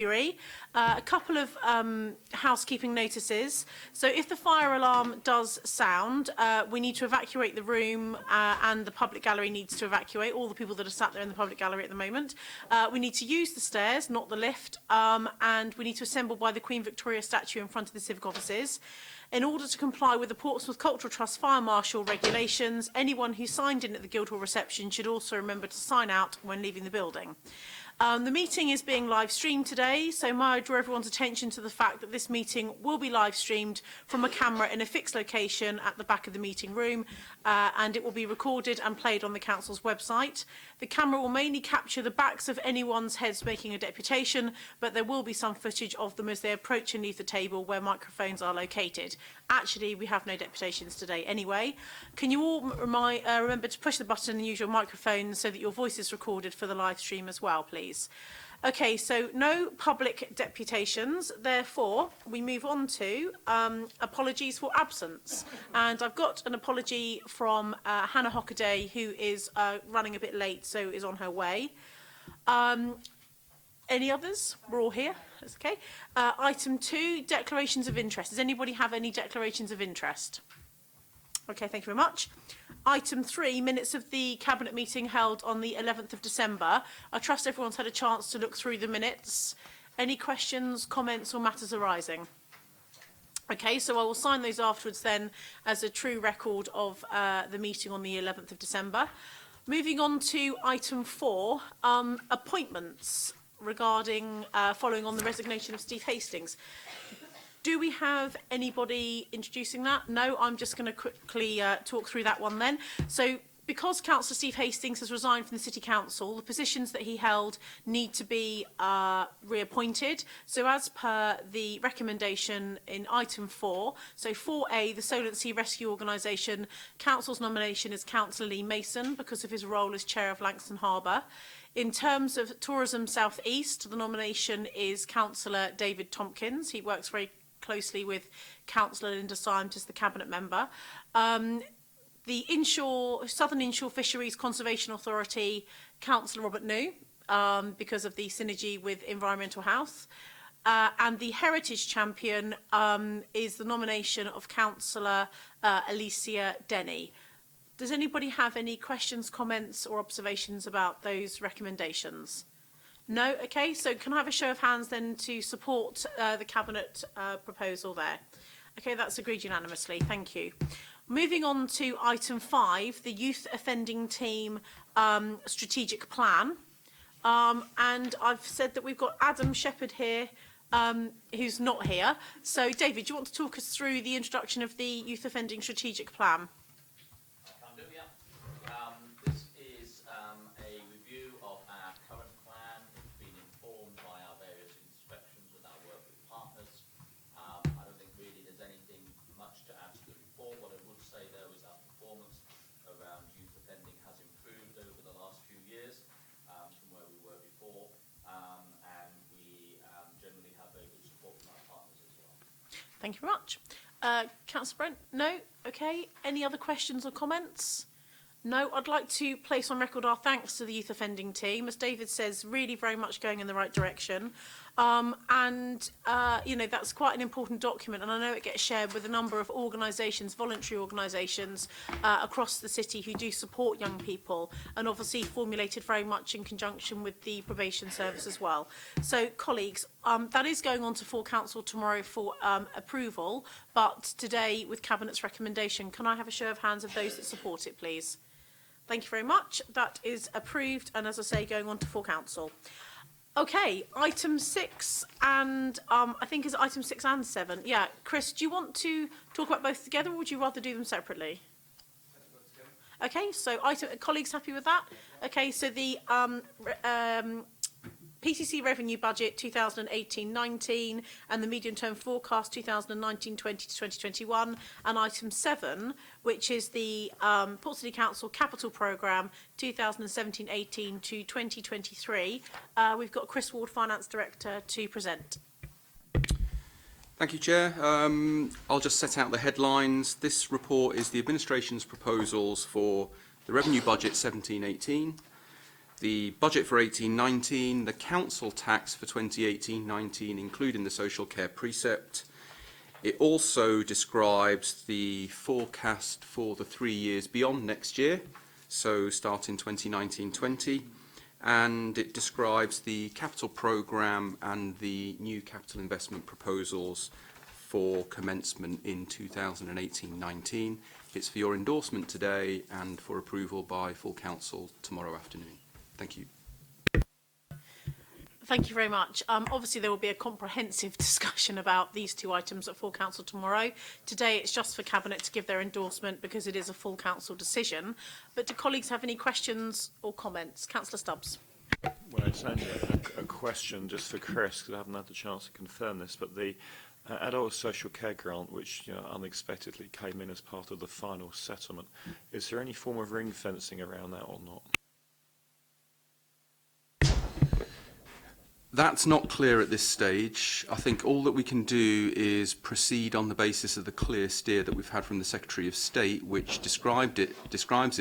A couple of housekeeping notices. So if the fire alarm does sound, we need to evacuate the room and the public gallery needs to evacuate, all the people that are sat there in the public gallery at the moment. We need to use the stairs, not the lift, and we need to assemble by the Queen Victoria statue in front of the civic offices. In order to comply with the Portsmouth Cultural Trust Fire Marshal regulations, anyone who signed in at the Guildhall reception should also remember to sign out when leaving the building. The meeting is being live streamed today, so may I draw everyone's attention to the fact that this meeting will be live streamed from a camera in a fixed location at the back of the meeting room, and it will be recorded and played on the Council's website. The camera will mainly capture the backs of anyone's heads making a deputation, but there will be some footage of them as they approach and leave the table where microphones are located. Actually, we have no deputations today anyway. Can you all remember to push the button and use your microphone so that your voice is recorded for the live stream as well, please? Okay, so no public deputations. Therefore, we move on to apologies for absence. And I've got an apology from Hannah Hockaday, who is running a bit late, so is on her way. Any others? We're all here. That's okay. Item 2, declarations of interest. Does anybody have any declarations of interest? Okay, thank you very much. Item 3, minutes of the Cabinet meeting held on the 11th of December. I trust everyone's had a chance to look through the minutes. Any questions, comments or matters arising? Okay, so I will sign those afterwards then as a true record of the meeting on the 11th of December. Moving on to item 4, appointments regarding following on the resignation of Steve Hastings. Do we have anybody introducing that? No, I'm just going to quickly talk through that one then. So because Councillor Steve Hastings has resigned from the City Council, the positions that he held need to be reappointed. So as per the recommendation in item 4, so 4A, the Solent Sea Rescue Organisation, Council's nomination is Councillor Lee Mason because of his role as Chair of Langston Harbour. In terms of Tourism South East, the nomination is Councillor David Tompkins. He works very closely with Councillor Linda Symes as the Cabinet member. The Southern Inshore Fisheries Conservation Authority, Councillor Robert New, because of the synergy with Environmental Health. And the Heritage Champion is the nomination of Councillor Alicia Denny. Does anybody have any questions, comments or observations about those recommendations? No? Okay, so can I have a show of hands then to support the Cabinet proposal there? Okay, that's agreed unanimously. Thank you. Moving on to item 5, the Youth Offending Team Strategic Plan. And I've said that we've got Adam Shepherd here, who's not here. So, David, do you want to talk us through the introduction of the Youth Offending Strategic Plan? Thank you very much. Councillor Brent? No? Okay. Any other questions or comments? No, I'd like to place on record our thanks to the Youth Offending Team. As David says, really very much going in the right direction. You know, that's quite an important document, and I know it gets shared with a number of organisations, voluntary organisations across the city who do support young people, and obviously formulated very much in conjunction with the probation service as well. So, colleagues, that is going on to full council tomorrow for approval, but today, with Cabinet's recommendation, can I have a show of hands of those that support it, please? Thank you very much. That is approved, and as I say, going on to full council. Okay, item 6 and I think is item 6 and 7. Yeah, Chris, do you want to talk about both together, or would you rather do them separately? Okay, so colleagues happy with that? Okay, so the PCC revenue budget 2018-19 and the medium-term forecast 2019-20 to 2021, and item 7, which is the Port City Council Capital Programme 2017-18 to 2023. We've got Chris Ward, Finance Director, to present. Thank you, Chair. I'll just set out the headlines. This report is the administration's proposals for the revenue budget 17-18, the budget for 18-19, the council tax for 2018-19, including the social care precept. It also describes the forecast for the 3 years beyond next year, so starting 2019-20, and it describes the capital programme and the new capital investment proposals for commencement in 2018-19. It's for your endorsement today and for approval by full council tomorrow afternoon. Thank you. Thank you very much. Obviously, there will be a comprehensive discussion about these two items at full council tomorrow. Today, it's just for Cabinet to give their endorsement because it is a full council decision. But do colleagues have any questions or comments? Councillor Stubbs. Well, it's only a question just for Chris, because I haven't had the chance to confirm this, but the adult social care grant, which unexpectedly came in as part of the final settlement, is there any form of ring fencing around that or not? That's not clear at this stage. I think all that we can do is proceed on the basis of the clear steer that we've had from the Secretary of State, which describes it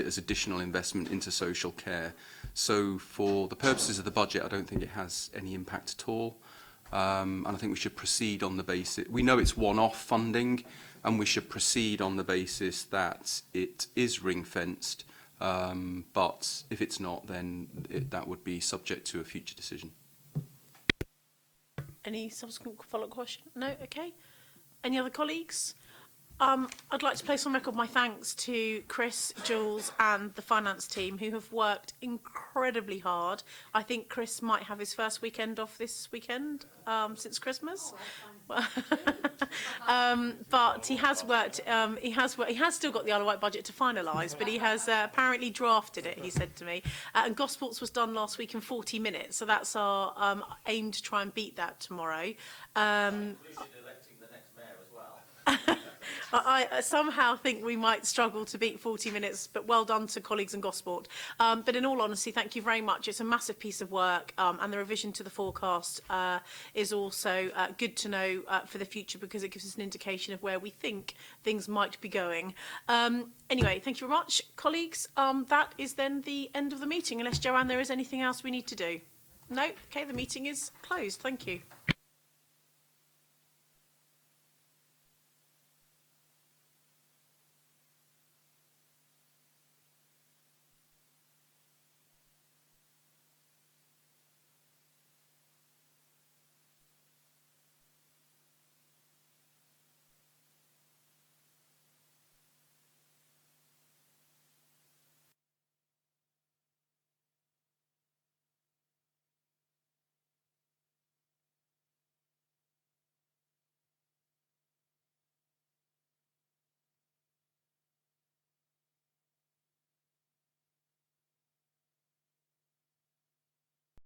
as additional investment into social care. So for the purposes of the budget, I don't think it has any impact at all. And I think we should proceed on the basis, we know it's one-off funding, and we should proceed on the basis that it is ring-fenced. But if it's not, then that would be subject to a future decision. Any subsequent follow-up question? No? Okay. Any other colleagues? I'd like to place on record my thanks to Chris, Jules and the finance team who have worked incredibly hard. I think Chris might have his first weekend off this weekend since Christmas. But he has worked, he has still got the Isle of Wight budget to finalise, but he has apparently drafted it, he said to me. And Gosports was done last week in 40 minutes, so that's our aim to try and beat that tomorrow. I somehow think we might struggle to beat 40 minutes, but well done to colleagues in Gosport. But in all honesty, thank you very much. It's a massive piece of work, and the revision to the forecast is also good to know for the future because it gives us an indication of where we think things might be going. Anyway, thank you very much, colleagues. That is then the end of the meeting, unless, Joanne, there is anything else we need to do. No? Okay, the meeting is closed. Thank you.